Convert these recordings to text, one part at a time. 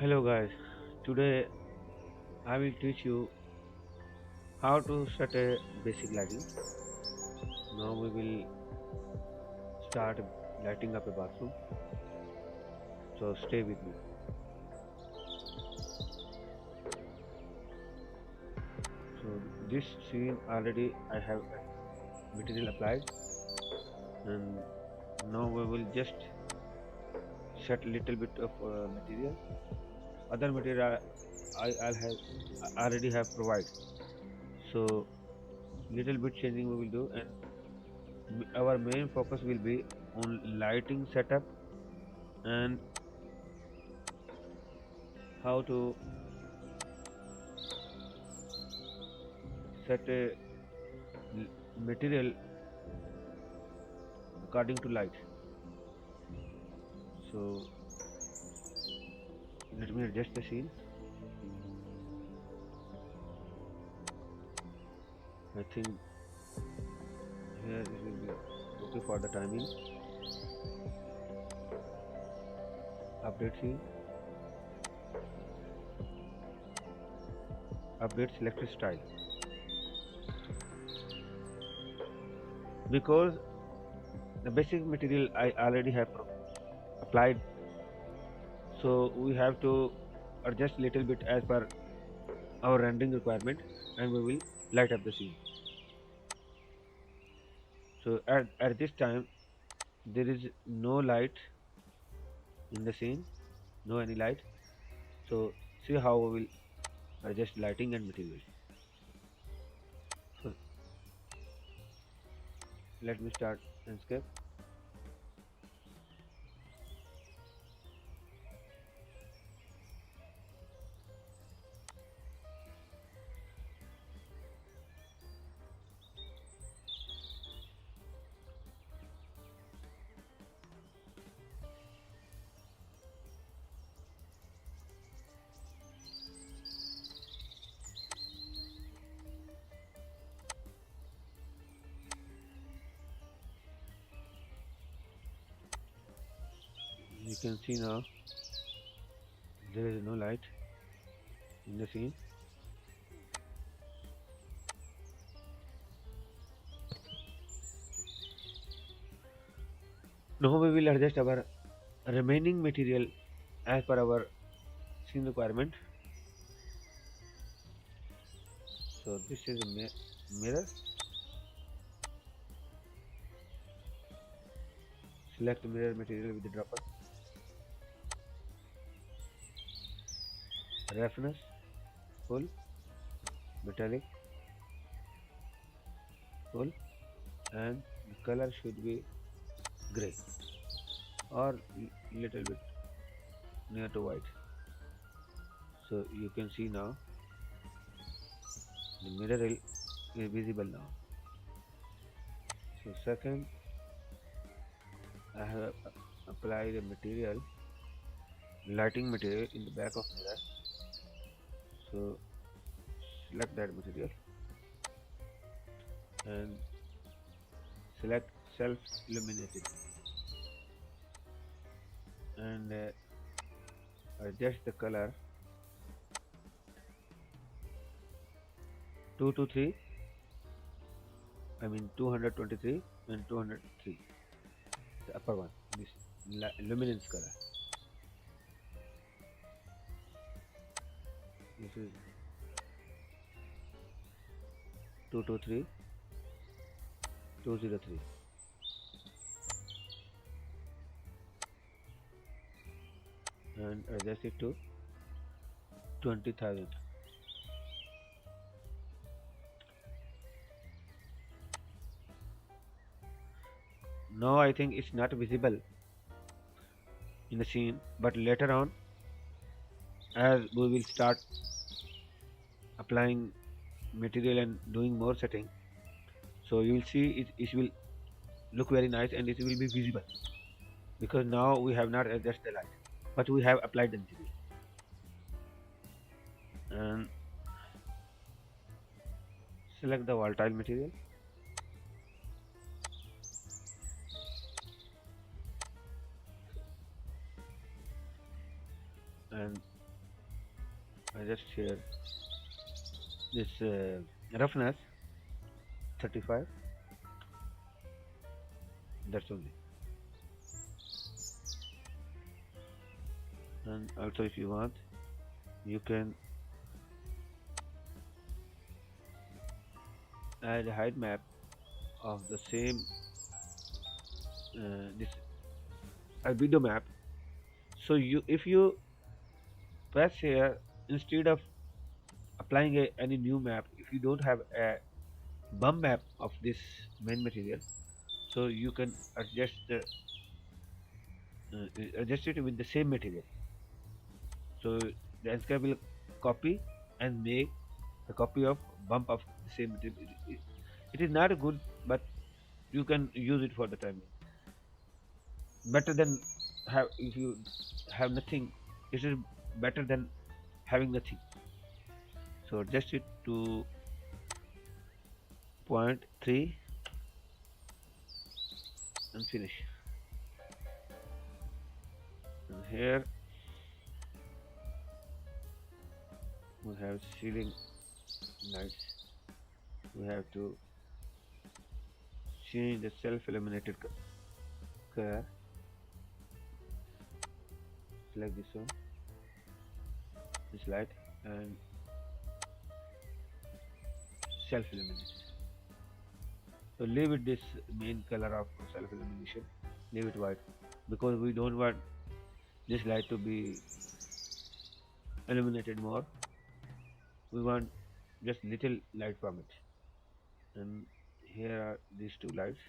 Hello guys, today I will teach you how to set a basic lighting. Now we will start lighting up a bathroom. So stay with me. So this scene already I have material applied, and now we will just set little bit of material. Other material I already have provided. So little bit changing we will do, and our main focus will be on lighting setup and how to set a material according to light. So let me adjust the scene. I think here it will be okay for the timing. Update scene. Update selected style. Because the basic material I already have applied, so we have to adjust little bit as per our rendering requirement, and we will light up the scene. So at this time there is no light in the scene, no any light. So see how we will adjust lighting and material. So let me start landscape. You can see now there is no light in the scene. Now we will adjust our remaining material as per our scene requirement. So this is a mirror. Select mirror material with the dropper. Roughness full, metallic full, and the color should be gray or little bit near to white. So you can see now the mirror is visible now. So second, I have applied a material, lighting material in the back of mirror. So select that material and select self illuminated and adjust the color 2 to 3, I mean 223 and 203, the upper one, this luminance color. This is 223, 203, and adjust it to 20,000. Now I think it's not visible in the scene, but later on, as we will start applying material and doing more setting, so you will see it will look very nice and it will be visible, because now we have not adjusted the light, but we have applied the material. And select the volatile material and I just share this roughness 35. That's only. And also, if you want, you can add a height map of the same this albedo map. So you, if you press here, instead of applying any new map, if you don't have a bump map of this main material, so you can adjust it with the same material. So the Anscar will copy and make a copy of bump of the same material. It is not good, but you can use it for the time being. Better than have, if you have nothing. It is better than having nothing. So adjust it to point 3 and finish. And here we have ceiling lights. We have to change the self-illuminated color. Select this one, this light, and self-illuminate. So leave it this main color of self-illumination. Leave it white because we don't want this light to be illuminated more. We want just little light from it. And here are these two lights,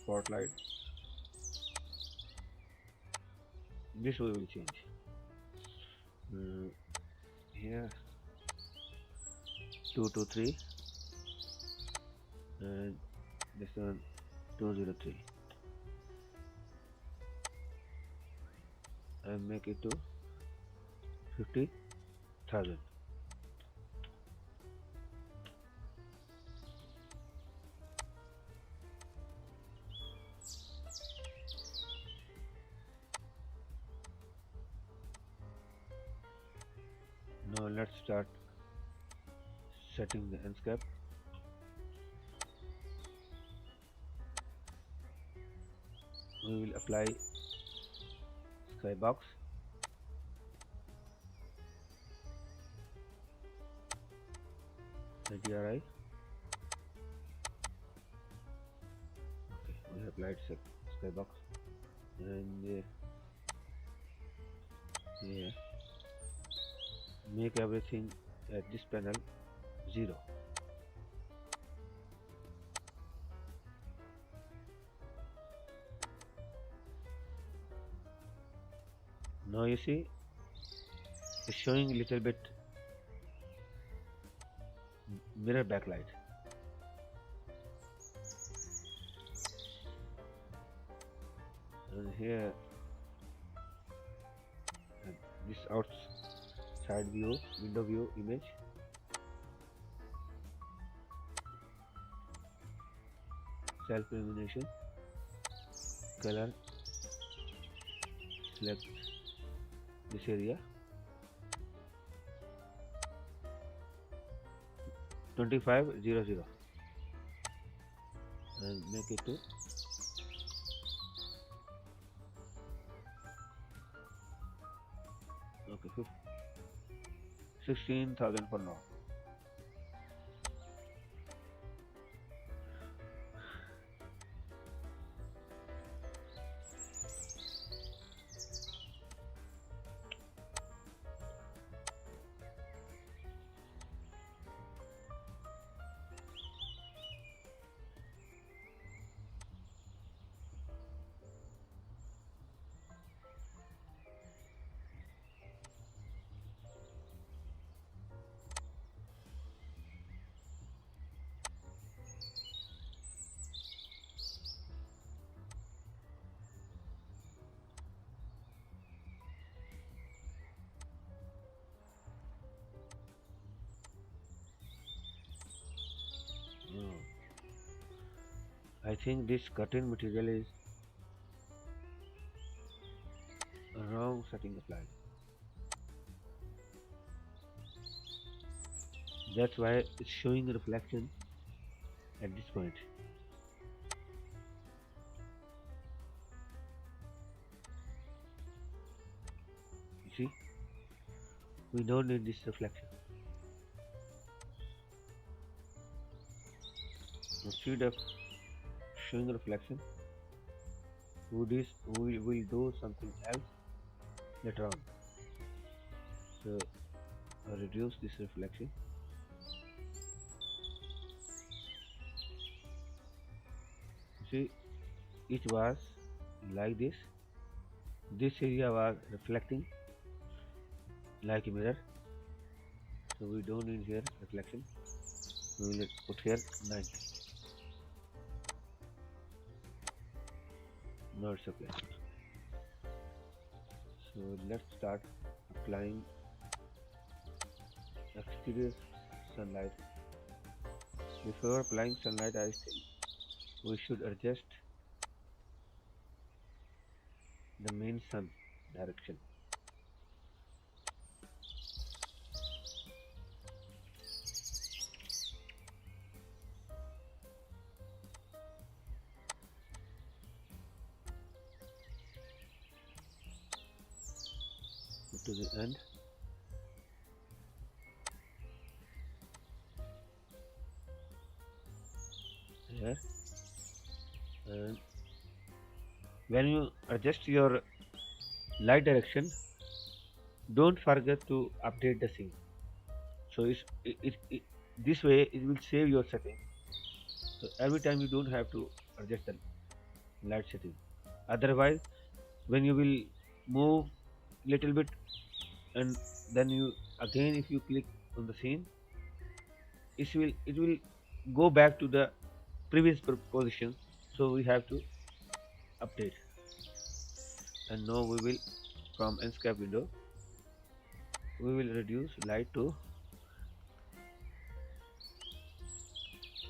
spotlight. This we will change. Uh, Here 223 and this one 203 and make it to 50,000. Now let's start setting the landscape. We will apply skybox. DRI. Okay, we have applied skybox and yeah, make everything at this panel 0. Now you see it's showing a little bit mirror backlight. And here this outside view, window view image. Self illumination, color, select this area 2500 and make it to okay 16,000 for now. Oh, I think this curtain material is wrong setting applied. That's why it's showing a reflection at this point. You see, we don't need this reflection. Instead of showing a reflection, we will do something else later on. So reduce this reflection. You see, it was like this. This area was reflecting like a mirror. So we don't need here reflection. We will put here 90. Now it's okay. So let's start applying exterior sunlight. Before applying sunlight, I think we should adjust the main sun direction. Go to the end. Here, and when you adjust your light direction, don't forget to update the scene. So this way it will save your setting. So every time you don't have to adjust the light setting. Otherwise, when you will move little bit and then you again if you click on the scene, it will go back to the previous position. So we have to update. And now we will from Enscape window we will reduce light to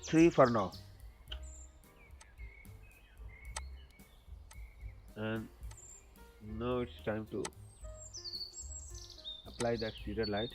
3 for now, and now it's time to apply the exterior light.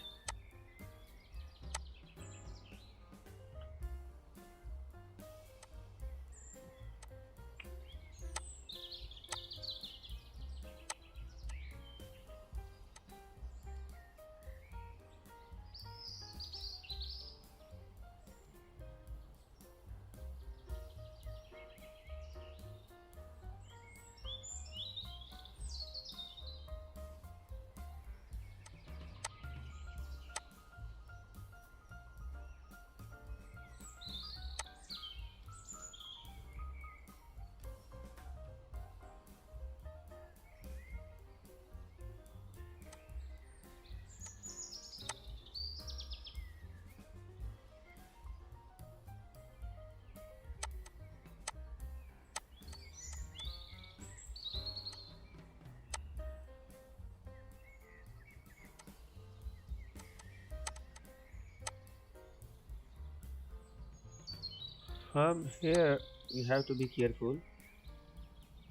From here you have to be careful.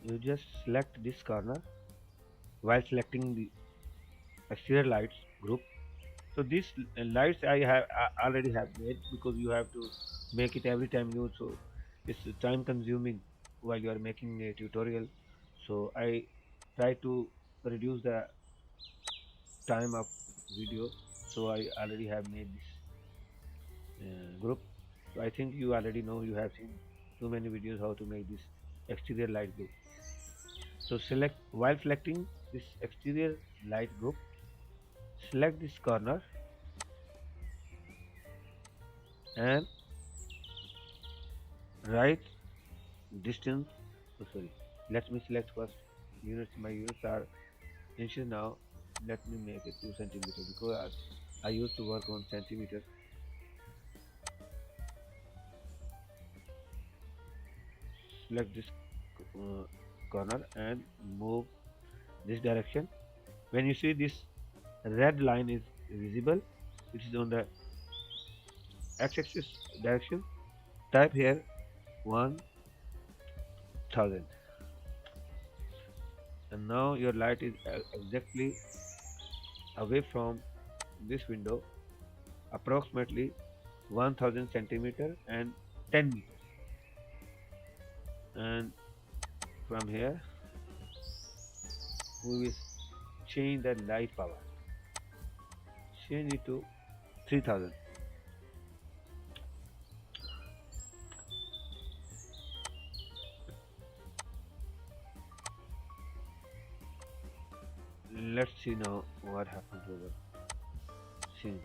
You just select this corner while selecting the exterior lights group. So these lights I already have made because you have to make it every time new. So it's time consuming while you are making a tutorial. So I try to reduce the time of video. So I already have made this group. So I think you already know, you have seen too many videos how to make this exterior light group. So select while selecting this exterior light group, select this corner and right distance. Oh, sorry. Let me select first units. My units are inches now. Let me make it 2 centimeter because I used to work on centimeter. Select this uh, corner and move this direction. When you see this red line is visible, it is on the x-axis direction. Type here 1000, and now your light is exactly away from this window, approximately 1000 centimeter and 10 meters. And from here we will change the light power, change it to 3000. Let's see now what happened to the scene.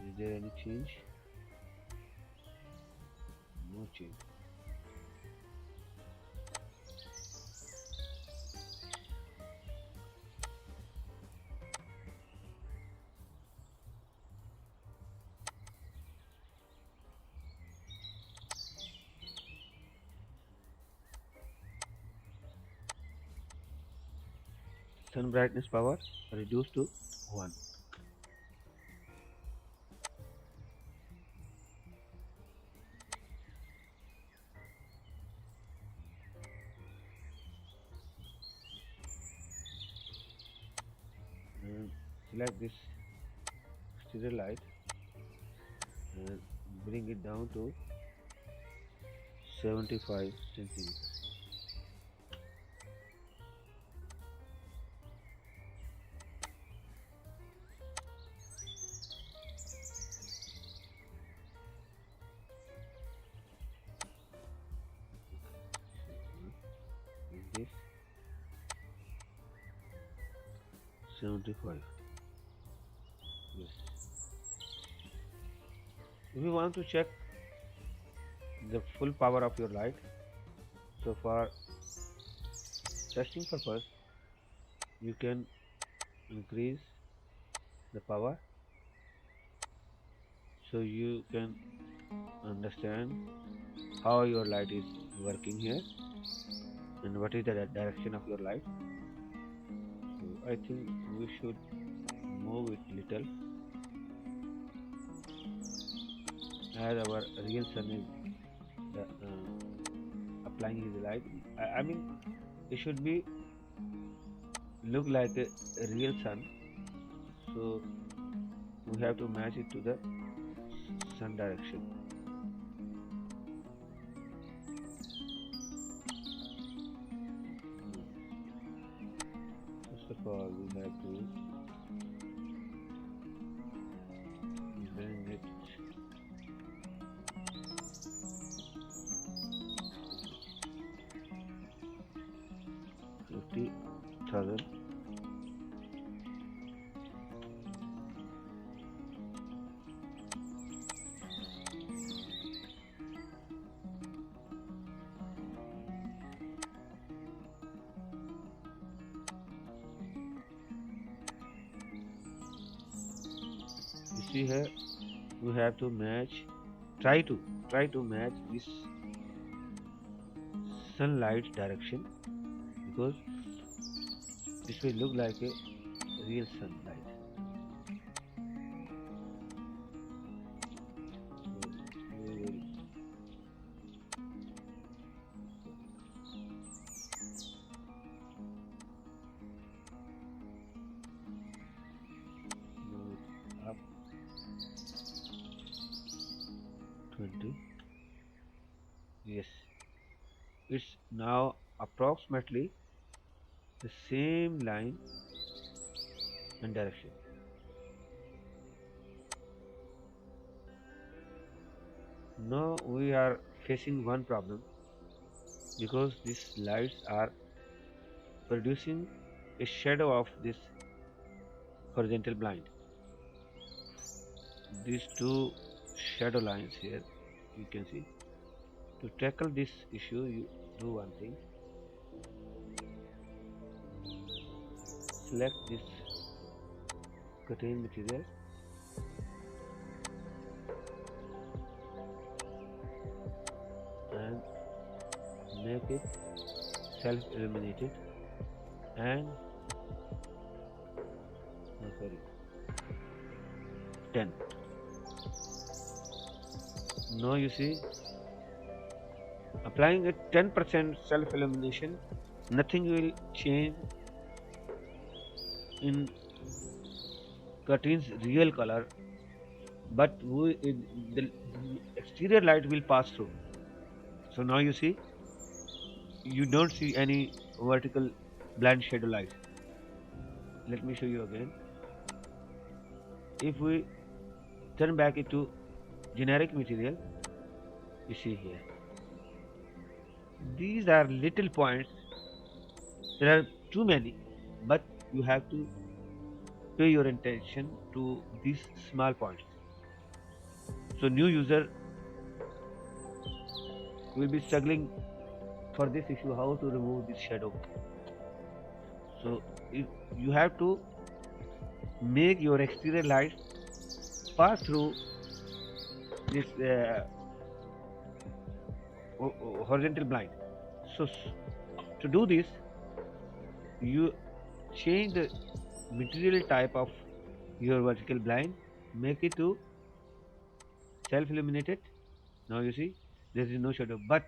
Is there any change? No change. Sun brightness power reduced to 1. And select this stereo light and bring it down to 75 centimeters. This 75. Yes. If you want to check the full power of your light, so for testing purpose, you can increase the power so you can understand how your light is working here and what is the direction of your light. So I think we should move it little as our real sun is applying his light. I mean, it should be look like a real sun, so we have to match it to the sun direction. First of all, we have to bring it 50,000. You see here, we have to match. Try to match this sunlight direction because this will look like a real sunlight. So we will move it up 20. Yes, it's now approximately the same line and direction. Now we are facing one problem because these lights are producing a shadow of this horizontal blind. These two shadow lines here, you can see. To tackle this issue, you do one thing. Select this curtain material and make it self-illuminated and 10. Now you see, applying a 10% self-illumination, nothing will change in curtain's real color but the exterior light will pass through. So now you see, you don't see any vertical blind shadow light. Let me show you again. If we turn back into generic material, you see here, these are little points. There are too many, but you have to pay your attention to these small points. So new user will be struggling for this issue, how to remove this shadow. So if you have to make your exterior light pass through this horizontal blind. So to do this, you change the material type of your vertical blind, make it to self illuminated. Now you see there is no shadow, but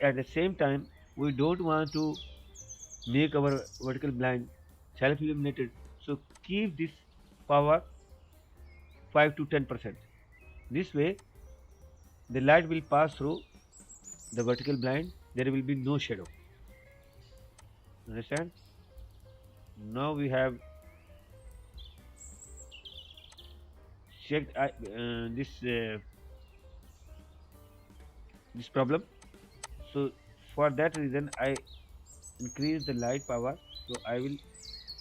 at the same time we don't want to make our vertical blind self illuminated, so keep this power 5 to 10%. This way the light will pass through the vertical blind, there will be no shadow. Understand? Now we have checked this problem. So for that reason I increase the light power, so I will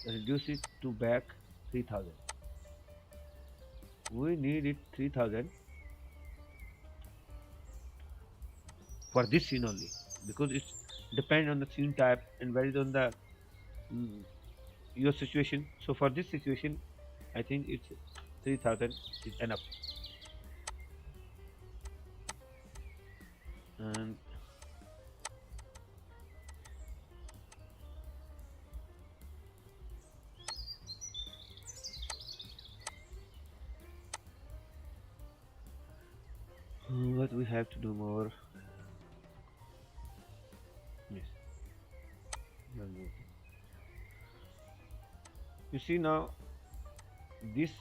reduce it to back 3000. We need it 3000 for this scene only, because it's depend on the scene type and varies on the mm, your situation. So for this situation I think it's 3000 is enough. And what we have to do more? Yes, one more thing. You see now this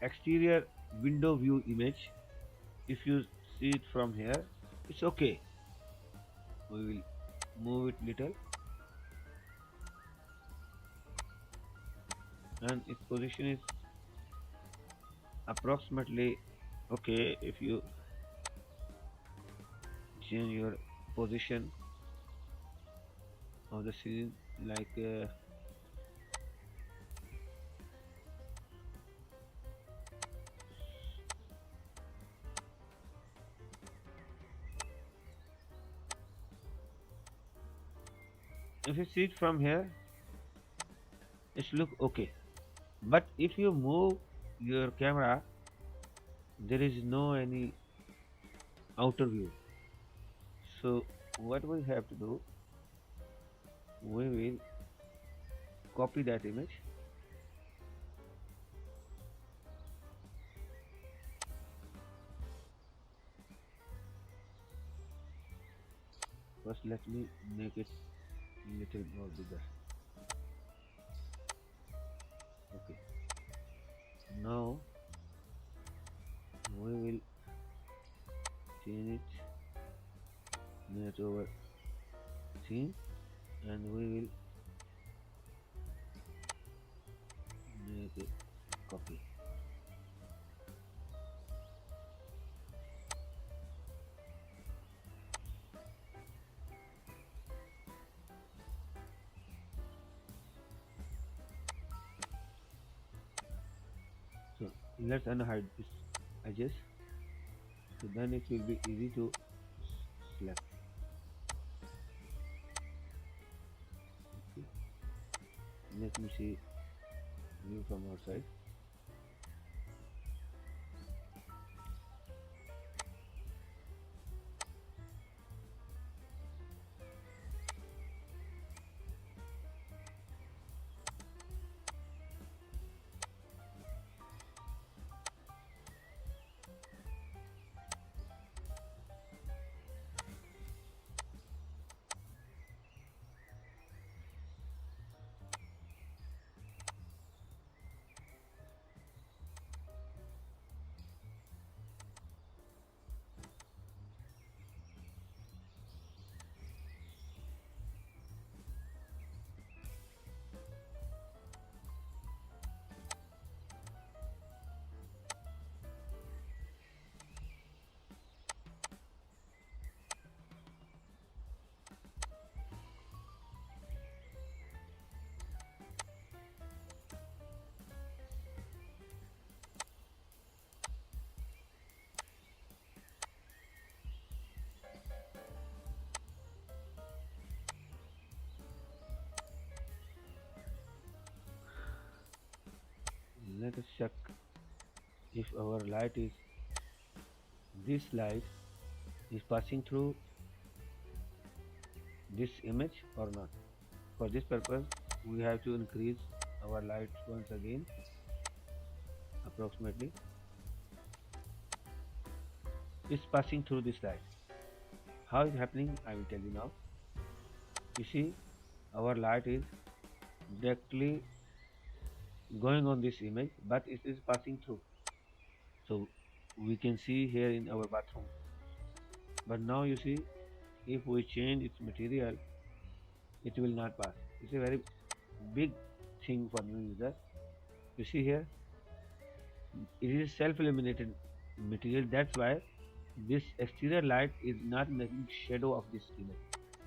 exterior window view image, if you see it from here, it's okay. We will move it little, and its position is approximately okay. If you change your position of the scene, like if you see it from here, it look okay. But if you move your camera, there is no any outer view. So what we have to do, we will copy that image. First let me make it little more bigger. Okay, now we will change it near to our scene, and we will make it copy. So let's unhide this edges, so then it will be easy to select. Okay. Let me see view from outside. let us check if our light is this light is passing through this image or not. For this purpose, we have to increase our light once again, approximately. It's passing through this light. How is happening? I will tell you now. You see, our light is directly going on this image, but it is passing through. So we can see here in our bathroom. But now you see, if we change its material, it will not pass. It's a very big thing for new user. You see here, it is self-illuminated material. That's why this exterior light is not making shadow of this image.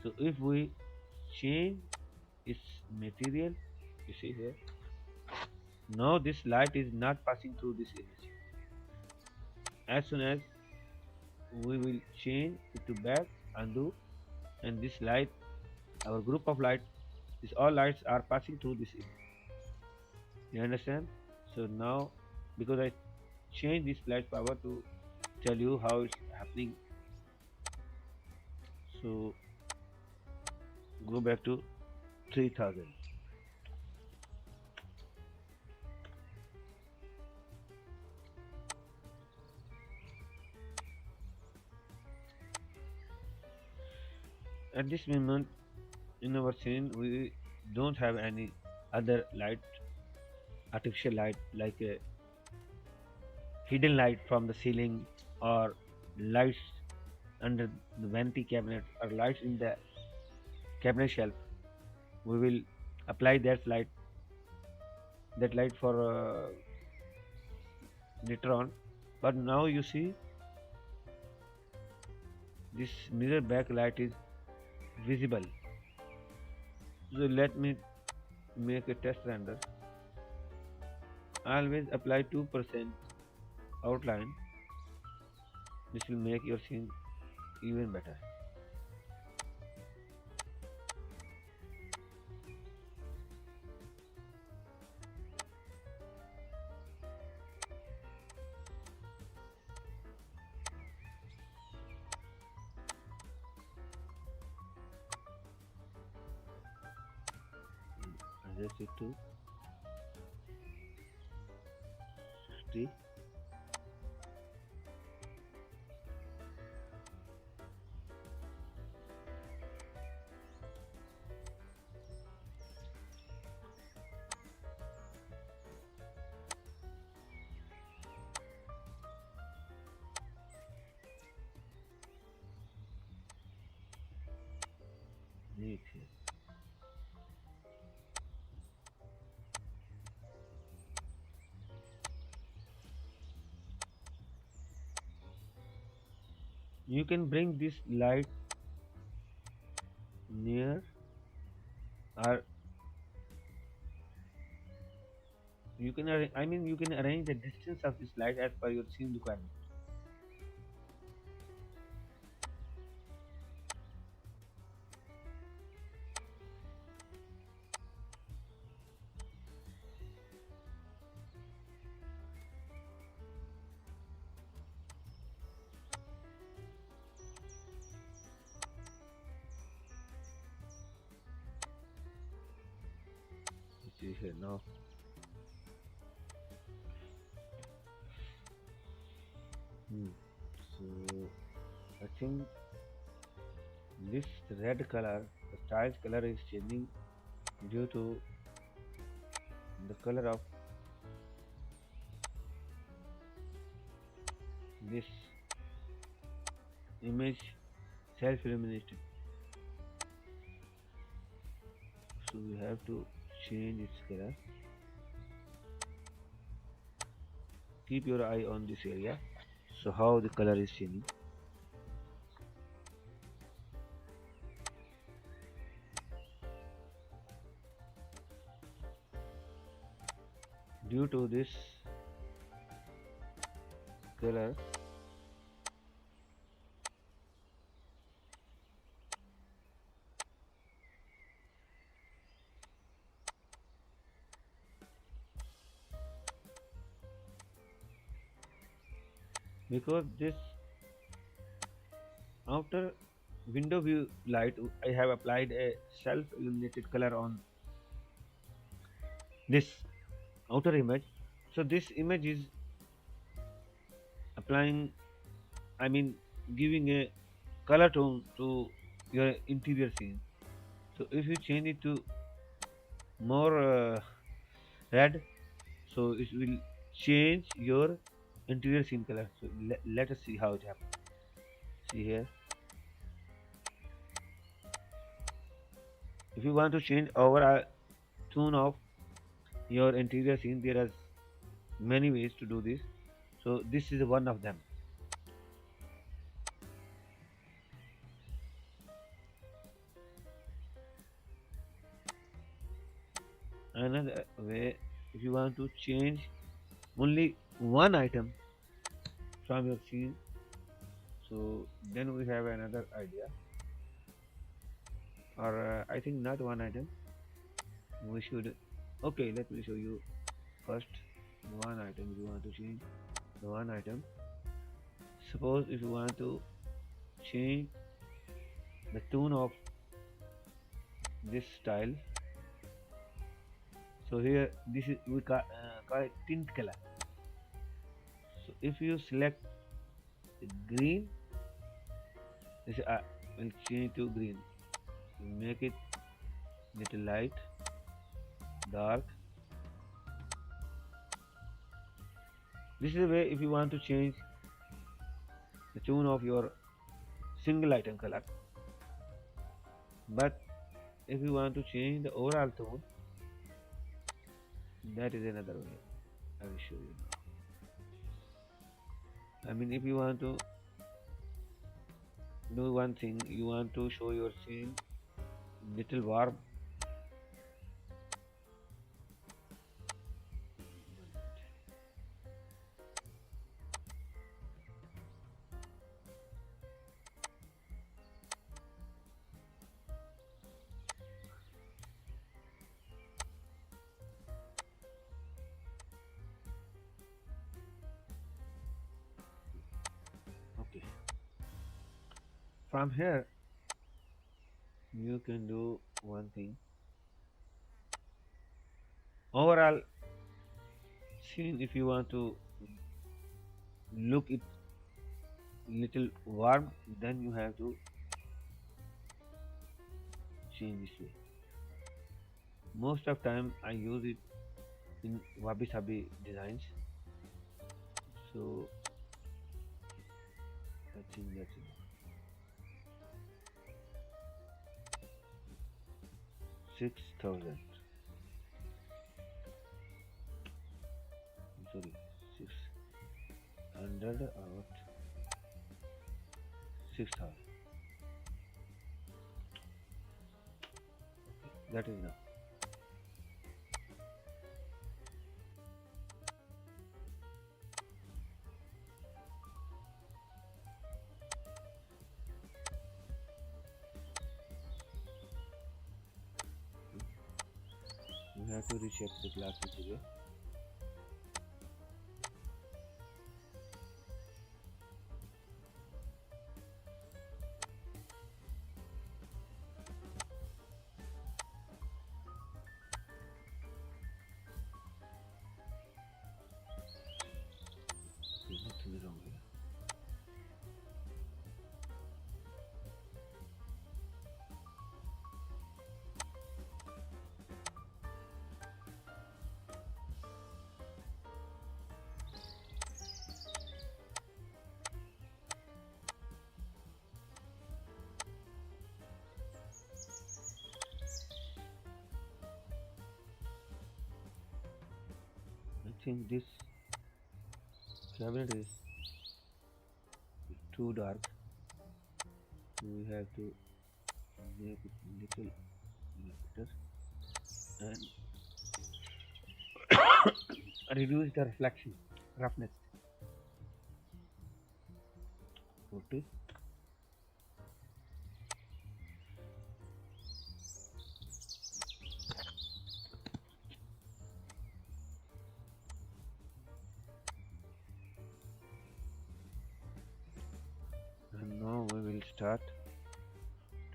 So if we change its material, you see here, now this light is not passing through this image. As soon as we will change it to back, undo, and this light, our group of light, these all lights are passing through this image. You understand? So now, because I changed this flash power to tell you how it's happening, so go back to 3000. At this moment in our scene, we don't have any other light, artificial light, like a hidden light from the ceiling, or lights under the vanity cabinet, or lights in the cabinet shelf. We will apply that light for later on. But now you see, this mirror backlight is visible. So let me make a test render. Always apply 2% outline. This will make your scene even better. Adjust it to 60. Neat here. You can bring this light near, or you can you can arrange the distance of this light as per your scene requirement. You see here now. Hmm. So I think this red color, the tiles color is changing due to the color of this image self-illuminated. So we have to change its color. Keep your eye on this area. So how the color is changing. Due to this color, because this outer window view light, I have applied a self illuminated color on this outer image. So this image is applying, I mean, giving a color tone to your interior scene. So if you change it to more red, so it will change your interior scene color. So let us see how it happens. See here, if you want to change overall tone of your interior scene, there are many ways to do this. So this is one of them. Another way, if you want to change only one item from your scene, so then we have another idea, or I think not one item. We should, okay, let me show you first one item. If you want to change the one item, suppose if you want to change the tone of this style, so here this is we call it tint color. So if you select green, this will change to green. Make it little light, dark. This is the way if you want to change the tone of your single item color. But if you want to change the overall tone, that is another way. I will show you now. I mean, if you want to do one thing, you want to show your scene little warm. Okay. From here, you can do one thing. Overall scene, if you want to look it little warm, then you have to change this way. Most of time I use it in wabi sabi designs. So I think that's enough. 6,000. Sorry, 600 out 6,000. That is enough. You have to recheck the glass material. There's nothing wrong here. I think this cabinet is too dark. We have to make it little better and reduce the reflection roughness. Okay.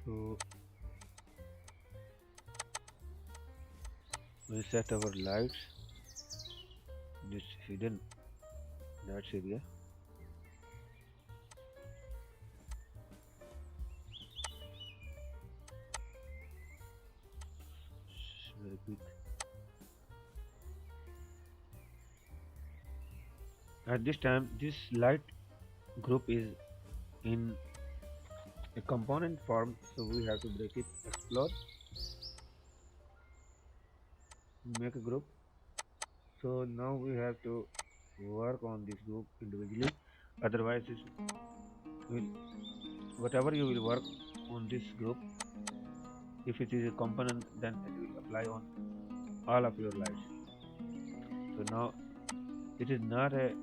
So we set our lights this hidden lights area. It's very big. At this time, this light group is in a component form, so we have to break it, explore, make a group. So now we have to work on this group individually. Otherwise, it will, whatever you will work on this group, if it is a component, then it will apply on all of your lights. So now it is not a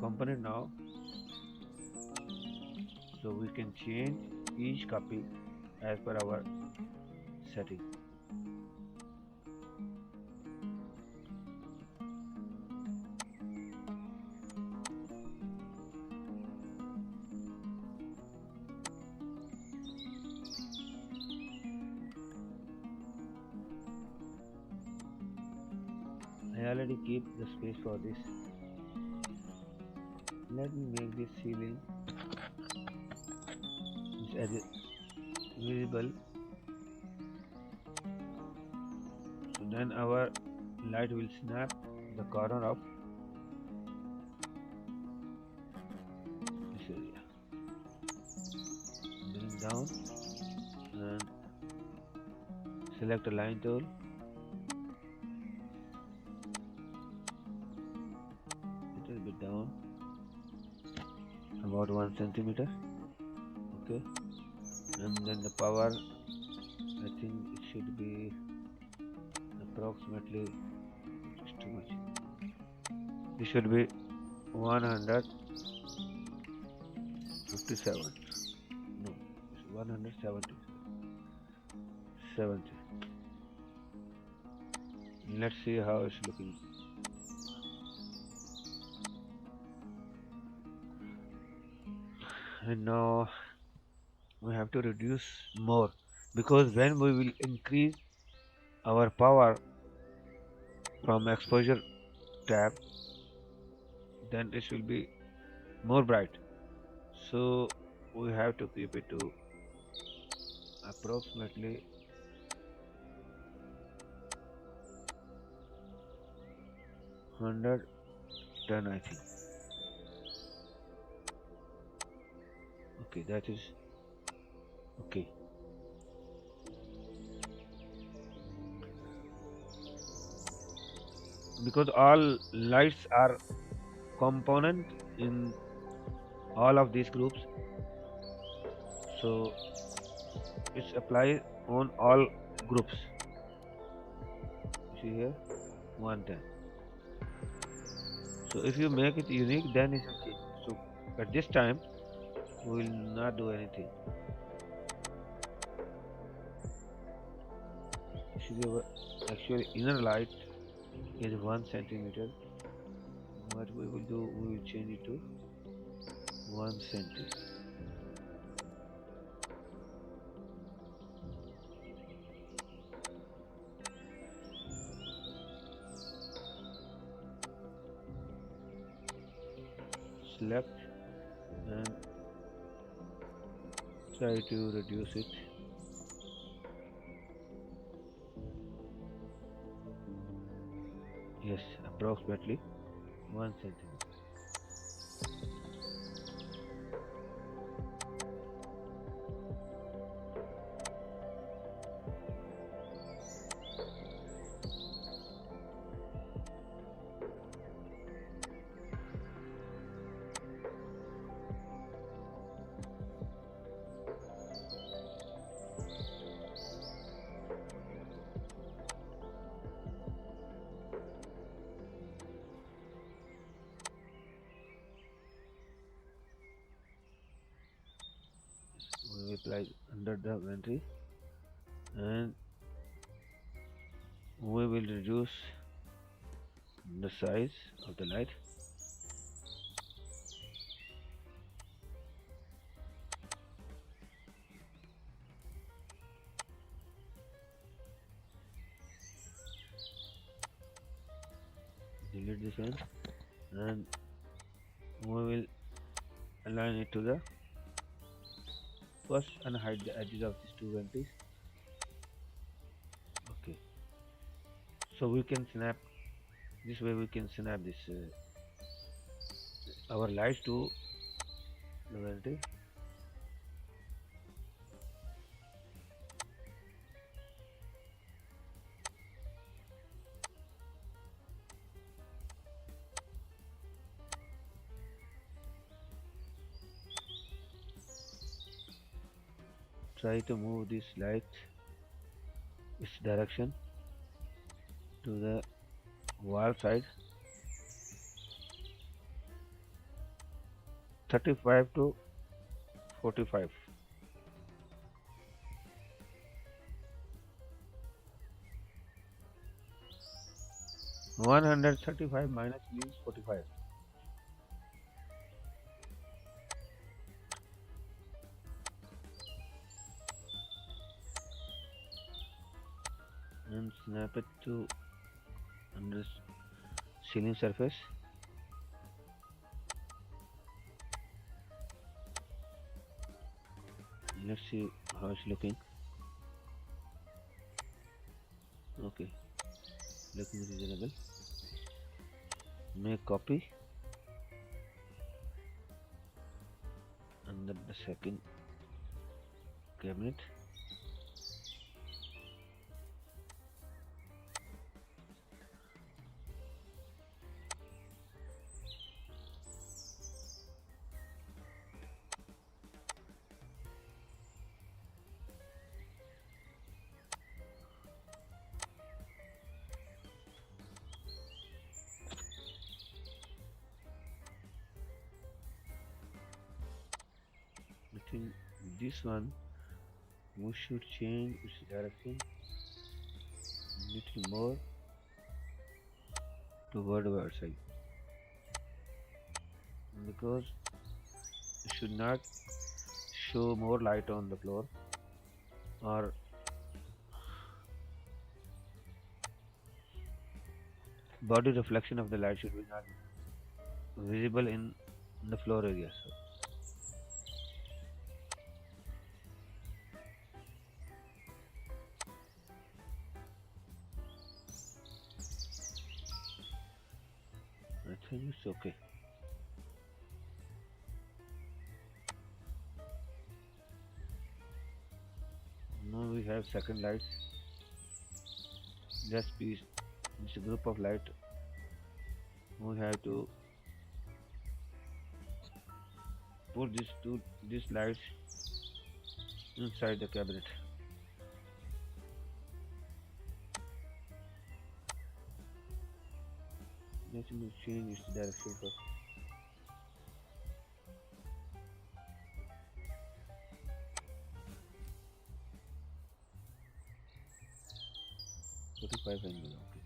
component now, so we can change each copy as per our setting. I already keep the space for this. Let me make this ceiling as visible, so then our light will snap the corner of this area. Bring down and select a line tool. Little bit down, about 1 centimeter. Okay, and then the power, I think it should be approximately, it's too much. This should be 157. No, it's 170. 70. Let's see how it's looking. And now we have to reduce more, because when we will increase our power from exposure tab, then it will be more bright. So we have to keep it to approximately 110, I think. Okay, that is okay. Because all lights are component in all of these groups, so it's applied on all groups. You see here 110. So if you make it unique, then it will change. So at this time we will not do anything. You see the actual inner light is 1 centimeter. What we will do, we will change it to 1 centimeter. Select and try to reduce it. Yes, approximately 1 centimeter. We will apply under the battery, and we will reduce the size of the light. delete this one, and we will align it to the first and hide the edges of these two ventiles. Okay, so we can snap this way. We can snap this our lights to the venti. Try to move this light its direction to the wall side, 35 to 45. 135 minus means 45. And snap it to under ceiling surface. Let's see how it's looking. Okay, looking reasonable. Make copy under the second cabinet. I think this one we should change its direction little more toward our side, because it should not show more light on the floor, or body reflection of the light should be not visible in the floor area. So I think it's okay. Now we have second lights. Just piece this group of light. We have to put these lights inside the cabinet. Let me change its direction first. 45 angle. Okay.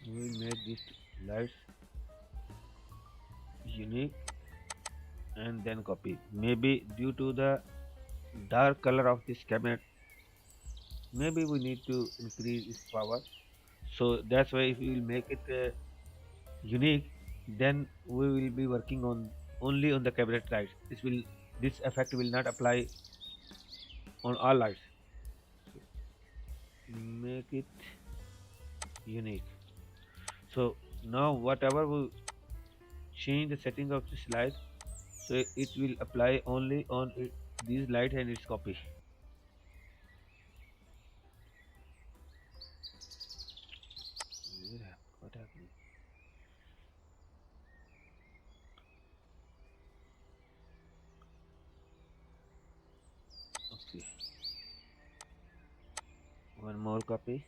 We will make these lights unique and then copy. Maybe due to the dark color of this cabinet, maybe we need to increase its power. So that's why if we will make it unique, then we will be working on only on the cabinet lights. This effect will not apply on all lights. Make it unique. So now whatever we change the setting of this light, so it will apply only on these light and its copy. What happened? Okay, one more copy.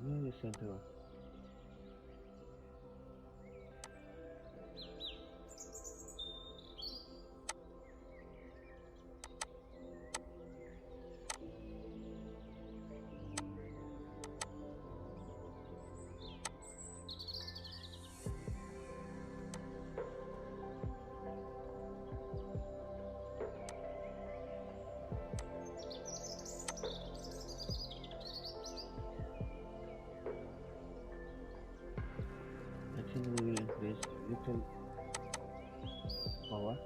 Yeah, yes, center. I think we will increase little power.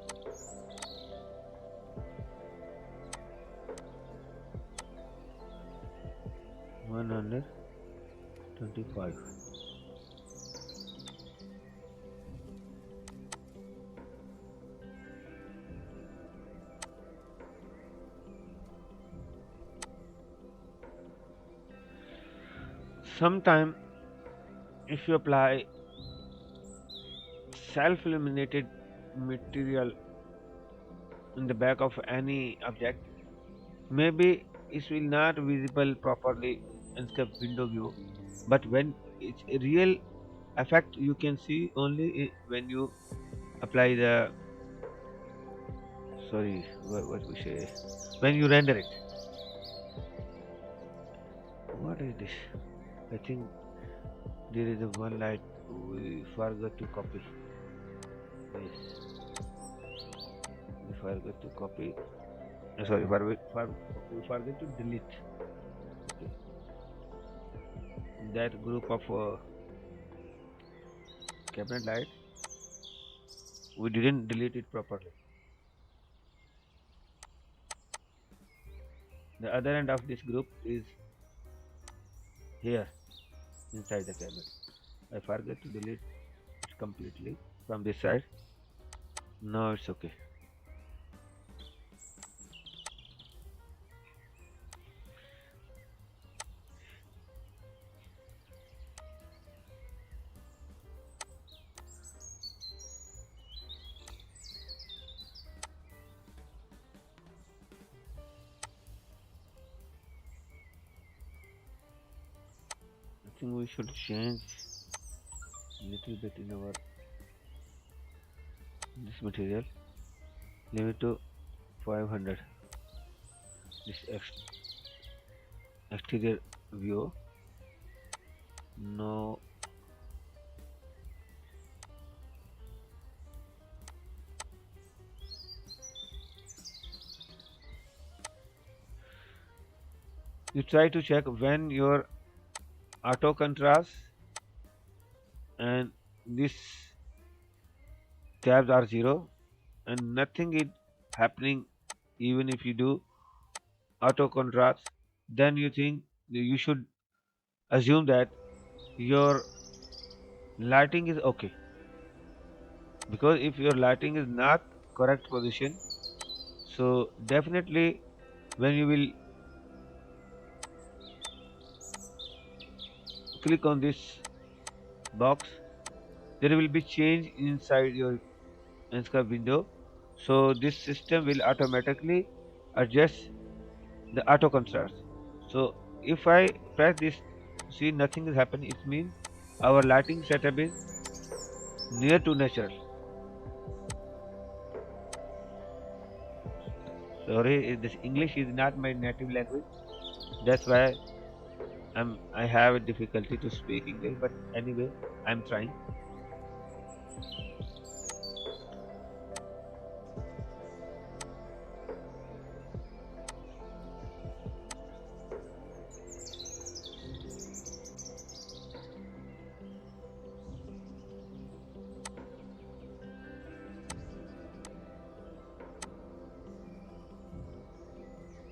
125. Sometime if you apply self-illuminated material in the back of any object, maybe it will not visible properly in the window view, but when it's a real effect you can see only when you apply the, sorry, what we say, when you render it. What is this? I think there is a one light we forgot to copy. Yes, we forgot to copy. Sorry, we forget to delete. Okay, that group of cabinet light, we didn't delete it properly. The other end of this group is here inside the cabinet. I forgot to delete it completely from this side. Now it's okay. I think we should change little bit in our this material. Leave it to 500. This exterior view. No, you try to check when your auto contrast and these tabs are zero and nothing is happening even if you do auto contrast, then you think you should assume that your lighting is okay, because if your lighting is not correct position, so definitely when you will click on this box there will be change inside your Enscape window, so this system will automatically adjust the auto contrast. So if I press this, see nothing is happening, it means our lighting setup is near to natural. Sorry, this English is not my native language. That's why I have a difficulty to speak English. But anyway, I'm trying.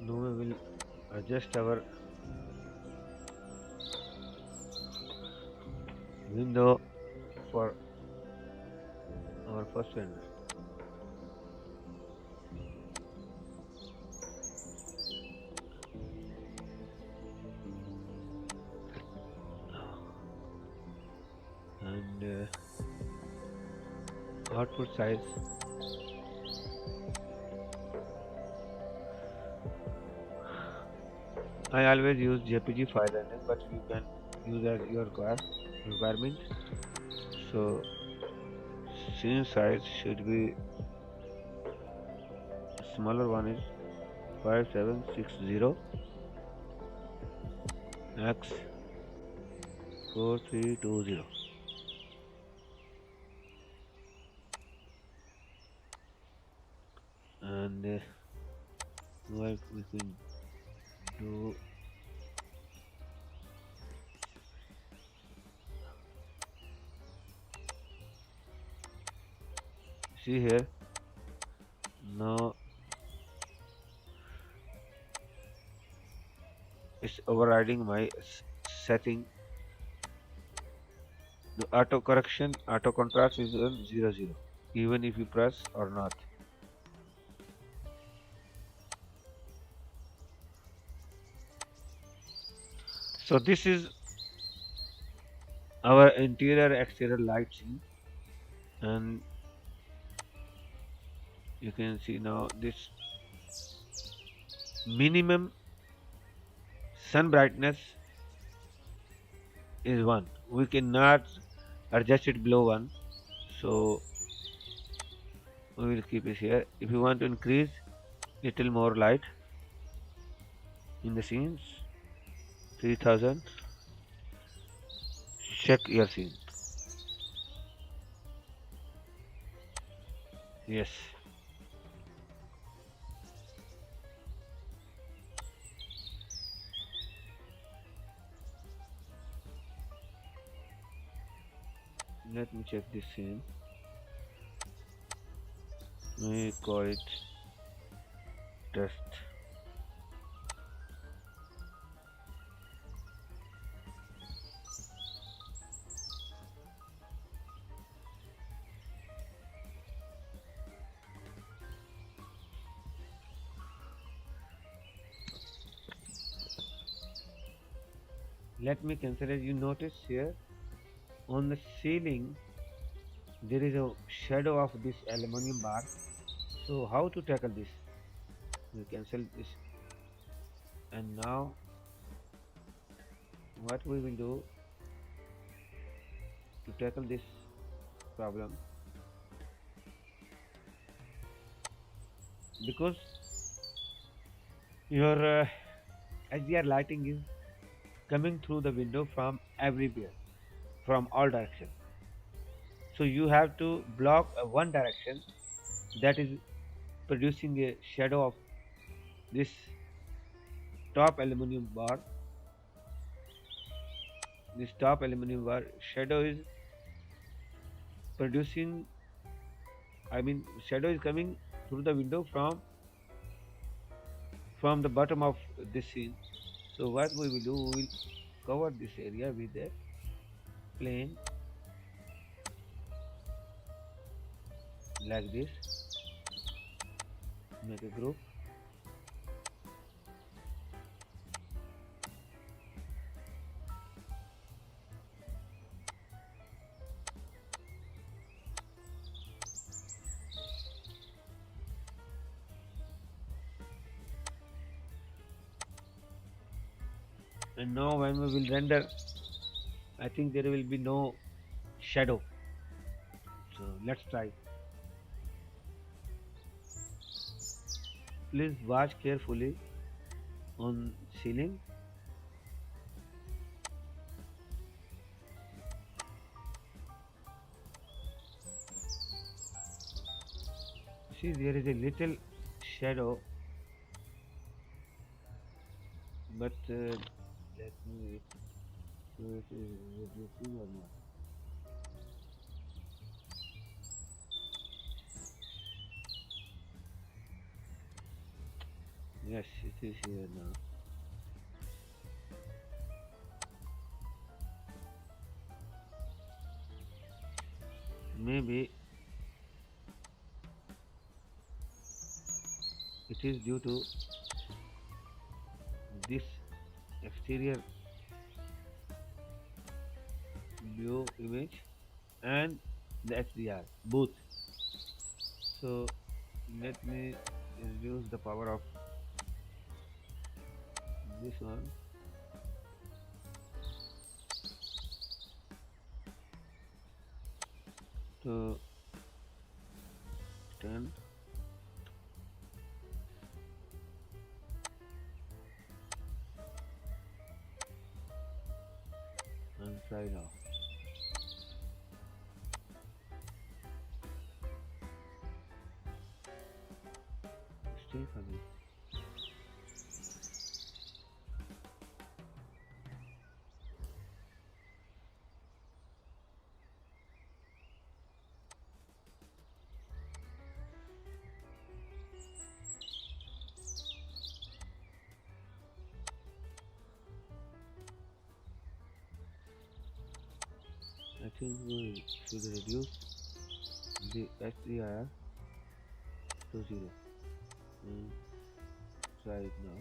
Now we will adjust our window for our first window. And output size, I always use JPG file render, but you can use as your requirement. So scene size should be smaller one is 5760 x 4320, and what we can do, see here. Now it's overriding my setting. The auto correction, auto contrast is on 00, even if you press or not. So this is our interior exterior light scene, and you can see now this minimum sun brightness is 1. We cannot adjust it below 1, so we will keep it here. If you want to increase little more light in the scenes, 3000, check your scene. Yes, let me check this scene. We call it test. Let me consider, you notice here on the ceiling there is a shadow of this aluminum bar. So how to tackle this? We cancel this, and now what we will do to tackle this problem, because your HDR lighting is coming through the window from everywhere, from all directions. So you have to block one direction that is producing a shadow of this top aluminum bar. This top aluminum bar shadow is producing, I mean, shadow is coming through the window from the bottom of this scene. So what we will do, we will cover this area with a plane like this, make a group, and now when we will render, I think there will be no shadow. So let's try. Please watch carefully on ceiling. See, there is a little shadow, but let me so it is reducing or not. Yes, it is here now. Maybe it is due to this exterior view image and the HDR both. So let me reduce the power of this one. So 10 and try now. Still coming. I think we should reduce the SDR to 0. Mm, try it now.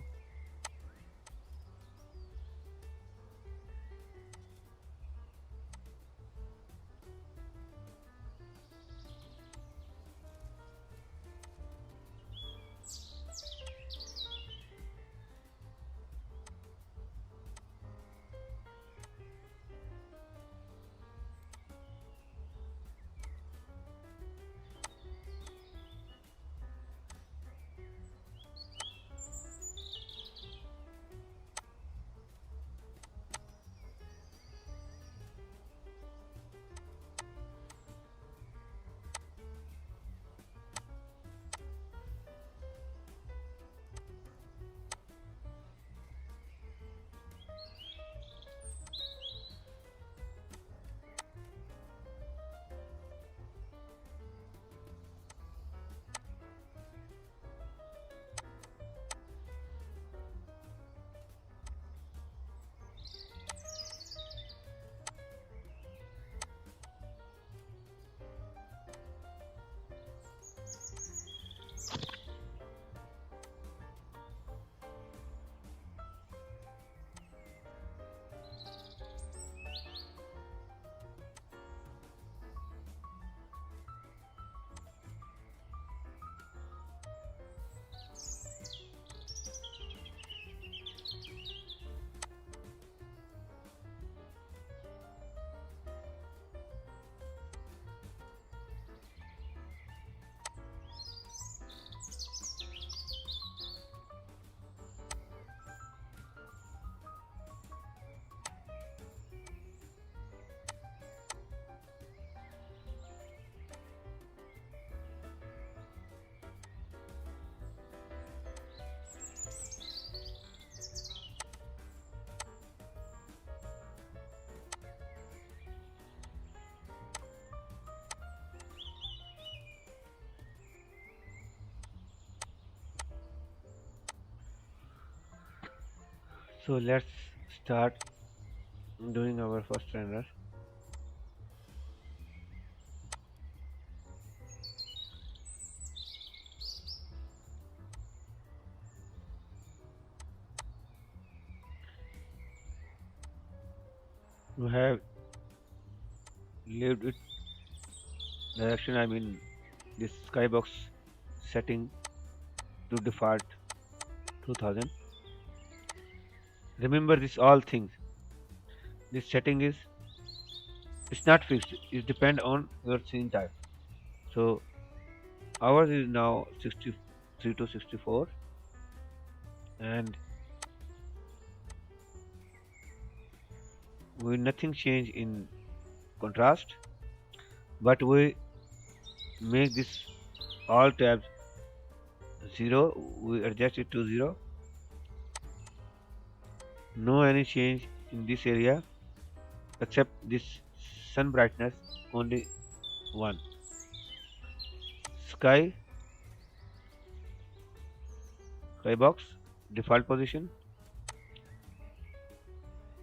So let's start doing our first render. We have leave it direction, I mean this skybox setting to default 2000. Remember this all things. This setting is it's not fixed. It depend on your scene type. So ours is now 63 to 64, and we nothing change in contrast, but we make this all tabs 0. We adjust it to 0. No any change in this area except this sun brightness only 1. Sky box default position.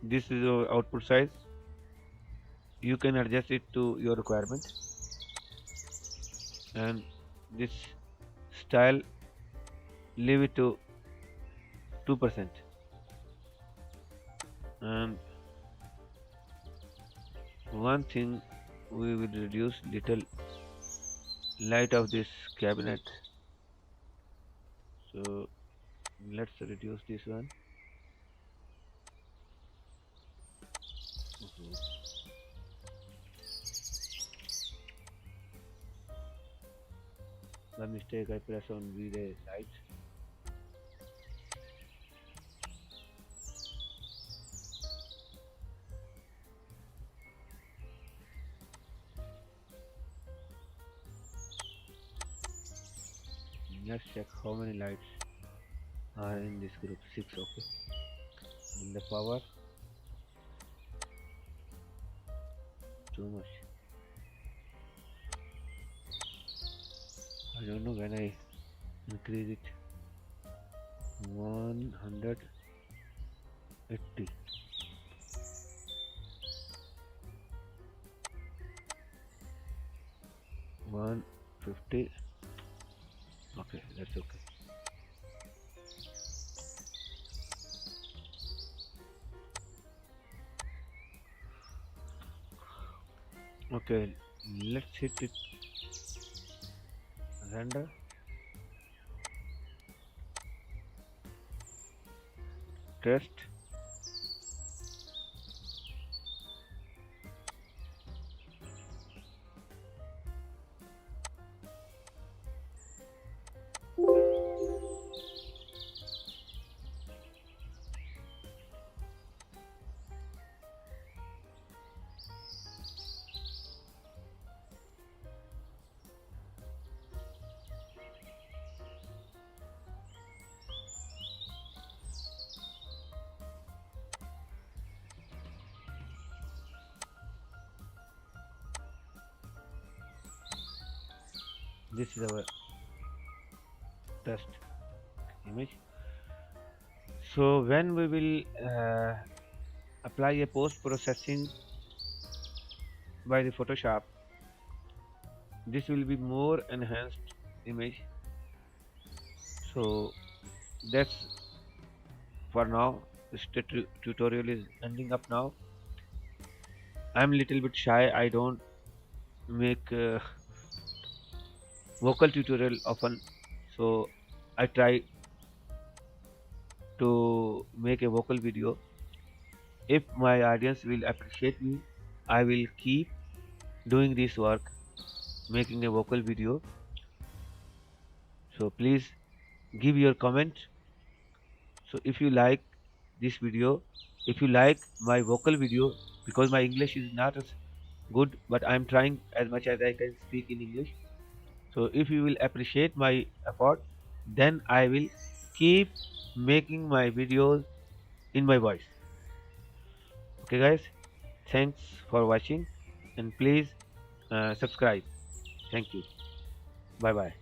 This is our output size. You can adjust it to your requirement, and this style leave it to 2%. And one thing, we will reduce little light of this cabinet. So let's reduce this one. Mhm. by mistake I press on V-Ray lights. Let's check how many lights are in this group. 6, okay. And the power, too much. I don't know when I increase it. 180, 150. Okay, that's okay. Okay, let's hit it. Render. Test. This is our test image. So when we will apply a post processing by the Photoshop, this will be more enhanced image. So that's for now. This tutorial is ending up now. I'm a little bit shy. I don't make vocal tutorial often, so I try to make a vocal video. If my audience will appreciate me, I will keep doing this work, making a vocal video. So please give your comment. So if you like this video, if you like my vocal video, because my English is not as good, but I'm trying as much as I can speak in English. So if you will appreciate my effort, then I will keep making my videos in my voice. Okay, guys, thanks for watching, and please subscribe. Thank you. Bye bye.